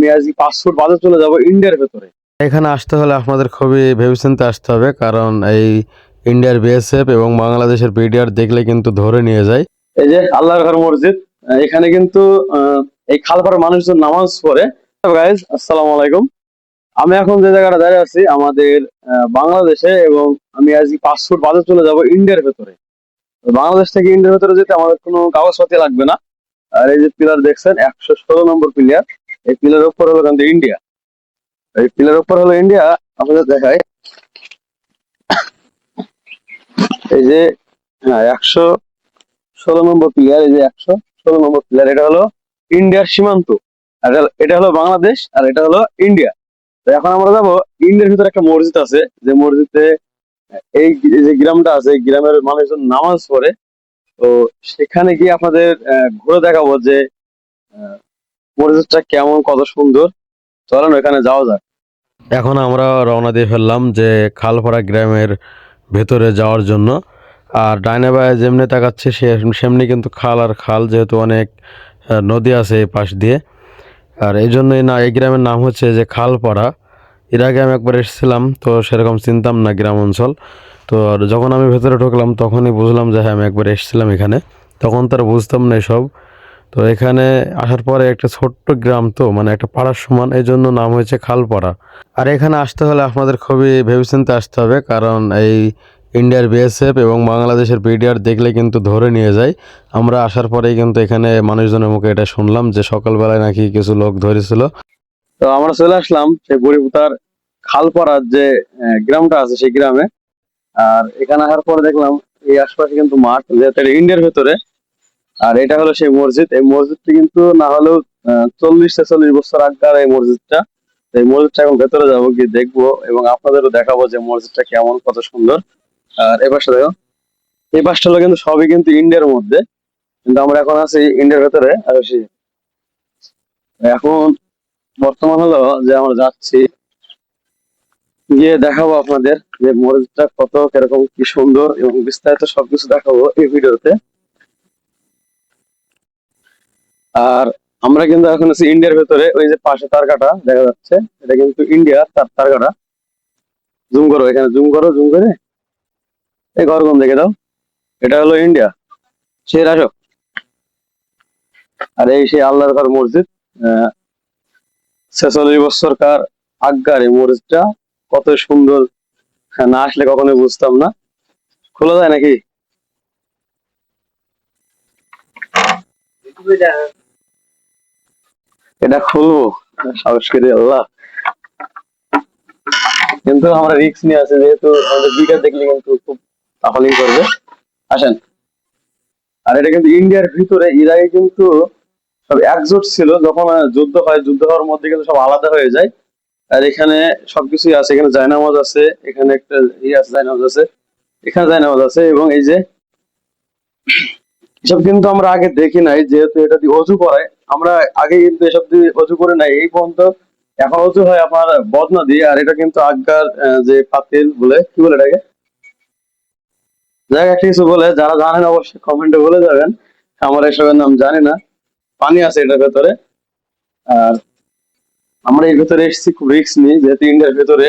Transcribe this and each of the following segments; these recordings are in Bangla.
আমি আজকে 5 ফুট বাদে চলে যাব ইন্ডিয়ার ভেতরে। এখানে আসতে হলে আপনাদের খুবই ভেবেচিন্তে আসতে হবে, কারণ এই ইন্ডিয়ার বিএসএফ এবং বাংলাদেশের বিডিআর দেখলে কিন্তু ধরে নিয়ে যায়। এই যে আল্লাহর ঘর মসজিদ, এখানে কিন্তু এই খালপাড়ার মানুষজন নামাজ পড়ে। গাইজ আসসালামু আলাইকুম। আমি এখন যে জায়গাটা দাঁড়িয়ে আছি আমাদের বাংলাদেশে, এবং আমি আজকে 5 ফুট বাদে চলে যাব ইন্ডিয়ার ভেতরে। তো বাংলাদেশ থেকে ইন্ডিয়ার ভেতরে যেতে আমাদের কোনো কাগজপাতি লাগবে না। আর এই যে পিলার দেখছেন 116 নম্বর পিলার, এই পিলারের উপর হলো কিন্তু ইন্ডিয়া। এই পিলারের উপর হলো ইন্ডিয়া। আপনাদের দেখায় এই যে, হ্যাঁ, 116 নম্বর পিলার, এই যে 116 নম্বর পিলার, এটা হলো ইন্ডিয়ার সীমান্ত। আর এটা হলো বাংলাদেশ, আর এটা হলো ইন্ডিয়া। তো এখন আমরা যাবো ইন্ডিয়ার ভিতরে একটা মসজিদ আছে, যে মসজিদে এই যে গ্রামটা আছে, এই গ্রামের মানুষজন নামাজ পড়ে। তো সেখানে গিয়ে আপনাদের ঘুরে দেখাবো যে আহ, মসজিদটা কেমন, কত সুন্দর। চলেন ওখানে যাওয়া যাক। এখন আমরা রওনা দিয়ে ফেললাম যে খালপাড়া গ্রামের ভেতরে যাওয়ার জন্য। আর ডাইনে বায়ে যেমনি তাকাচ্ছে সেমনি কিন্তু খাল আর খাল, যেহেতু অনেক নদী আছে এই পাশ দিয়ে। আর এই জন্যই না, এই গ্রামের নাম হচ্ছে যে খালপাড়া। এর আগে আমি একবার এসেছিলাম, তো সেরকম চিনতাম না গ্রাম অঞ্চল। তো আর যখন আমি ভেতরে ঢুকলাম তখনই বুঝলাম যে হ্যাঁ, আমি একবার এসেছিলাম এখানে। তখন তার বুঝতাম না এসব। তো এখানে আসার পরে একটা ছোট্ট গ্রাম, তো মানে একটা পাড়ার সমান, এই জন্য নাম হয়েছে খালপাড়া। আর এখানে আসতে হলে আপনাদের খুবই ভেবেচিন্তে আসতে হবে, কারণ এই ইন্ডিয়ার বিএসএফ এবং বাংলাদেশের বিডিআর দেখলে কিন্তু ধরে নিয়ে যায়। আমরা আসার পরেই কিন্তু এখানে মানুষজনের মুখে এটা শুনলাম যে সকালবেলায় নাকি কিছু লোক ধরেছিল। তো আমরা চলে আসলাম সেই বুড়িপুতার খালপাড়ার যে গ্রামটা আছে সেই গ্রামে। আর এখানে আসার পরে দেখলাম এই আশপাশে কিন্তু মাঠ, যেহেতু এটা ইন্ডিয়ার ভেতরে। আর এটা হলো সেই মসজিদ। এই মসজিদটি কিন্তু না হলেও 40-46 বছর আগের এই মসজিদটা। এই মসজিদটা এখন ভেতরে যাবো, গিয়ে দেখবো এবং আপনাদেরও দেখাবো যে মসজিদটা কেমন, কত সুন্দর। আর এই পাশটা দেখো, এই পাশটা হলো কিন্তু সবই কিন্তু ইন্ডিয়ার মধ্যে, কিন্তু আমরা এখন আছি ইন্ডিয়ার ভেতরে। আর এখন বর্তমান হলো যে আমরা যাচ্ছি, গিয়ে দেখাবো আপনাদের যে মসজিদটা কত কিরকম কি সুন্দর, এবং বিস্তারিত সবকিছু দেখাবো এই ভিডিওতে। আর আমরা কিন্তু এখন আছি ইন্ডিয়ার ভেতরে। ওই যে পাশে তারকাটা দেখা যাচ্ছে, এটা কিন্তু ইন্ডিয়ার তারকাটা। জুম করো, এখানে জুম করো, জুম করে এই ঘরগুলো দেখে দাও, এটা হলো ইন্ডিয়া। সে আসো। আর এই সেই আল্লাহর ঘর মসজিদ, 46 বছরকার আজ্ঞার এই মসজিদটা, কত সুন্দর। হ্যাঁ, না আসলে কখনোই বুঝতাম না। খোলা যায় নাকি? এটা খুলবো সাহস করে, আল্লাহ। কিন্তু আমরা রিস্ক নিয়ে আছে, যেহেতু আমাদের বিকাশ দেখলে কিন্তু খুব আফালিং করবে। আসেন। আর এটা কিন্তু ইন্ডিয়ার ভিতরে। এর আগে কিন্তু সব একজোট ছিল, যখন যুদ্ধ হয়, যুদ্ধ হওয়ার মধ্যে কিন্তু সব আলাদা হয়ে যায়। আর এখানে সবকিছুই আছে, এখানে জায়নামাজ আছে, এখানে একটা ইয়ে আছে, জায়নামাজ আছে, এখানে জায়নামাজ আছে। এবং এই যে এসব কিন্তু আমরা আগে দেখি নাই, যেহেতু এটা দিয়ে অজু করায়। আমরা আগে কিন্তু এসব দিয়ে অজু করে নাই এই পর্যন্ত। এখন অজু হয় আপনার বদনা দিয়ে। আর এটা কিন্তু আজ্ঞার যে পাতিল বলে, কি বলে এটাকে, জায়গা কিছু বলে, যারা জানেন অবশ্যই কমেন্টে বলে যাবেন। আমার এসবের নাম জানি না। পানি আছে এটার ভেতরে। আর আমরা এর ভেতরে এসেছি খুব রিস্ক নিয়ে, যেহেতু ইন্ডিয়ার ভেতরে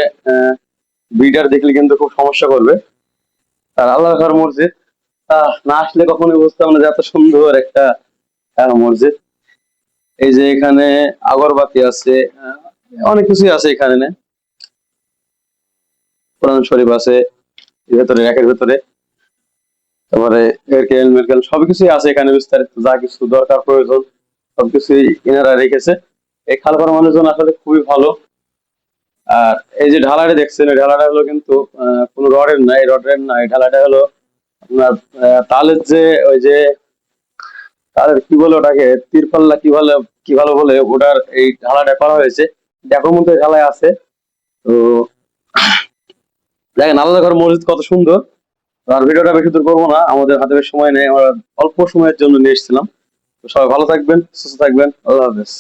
বিডার দেখলে কিন্তু খুব সমস্যা করবে। আর আল্লাহর ঘর মসজিদ, না আসলে কখনোই বুঝতাম না যে এত সুন্দর একটা মসজিদ। এই যে এখানে আগরবাতি আছে, অনেক কিছুই আছে এখানে। কোরআন শরীফ আছে এর ভেতরে, একের ভেতরে। তারপরে এয়ারকেল মেরকেল সবকিছুই আছে এখানে, বিস্তারিত যা কিছু দরকার প্রয়োজন সবকিছুই এনারা রেখেছে। এই খালপাড়া মানুষজন আসলে খুবই ভালো। আর এই যে ঢালাটা দেখছেন, এই ঢালাটা হলো কিন্তু কোনো রডের নাই, রডের নাই, ঢালাটা হলো আপনার তালের যে ওই যে তাদের কি বলে ওটাকে, তিরপাল্লা কি বলে, কি ভালো বলে, ওটার এই ঢালাটা করা হয়েছে। দেখো মধ্যে ঢালাই আছে। তো দেখেন আল্লাহর ঘর মসজিদ কত সুন্দর। আর ভিডিওটা বেশি দূর করবো না, আমাদের হাতে বেশি সময় নেই, আমরা অল্প সময়ের জন্য নিয়ে এসেছিলাম। তো সবাই ভালো থাকবেন, সুস্থ থাকবেন, আল্লাহ হাফেজ।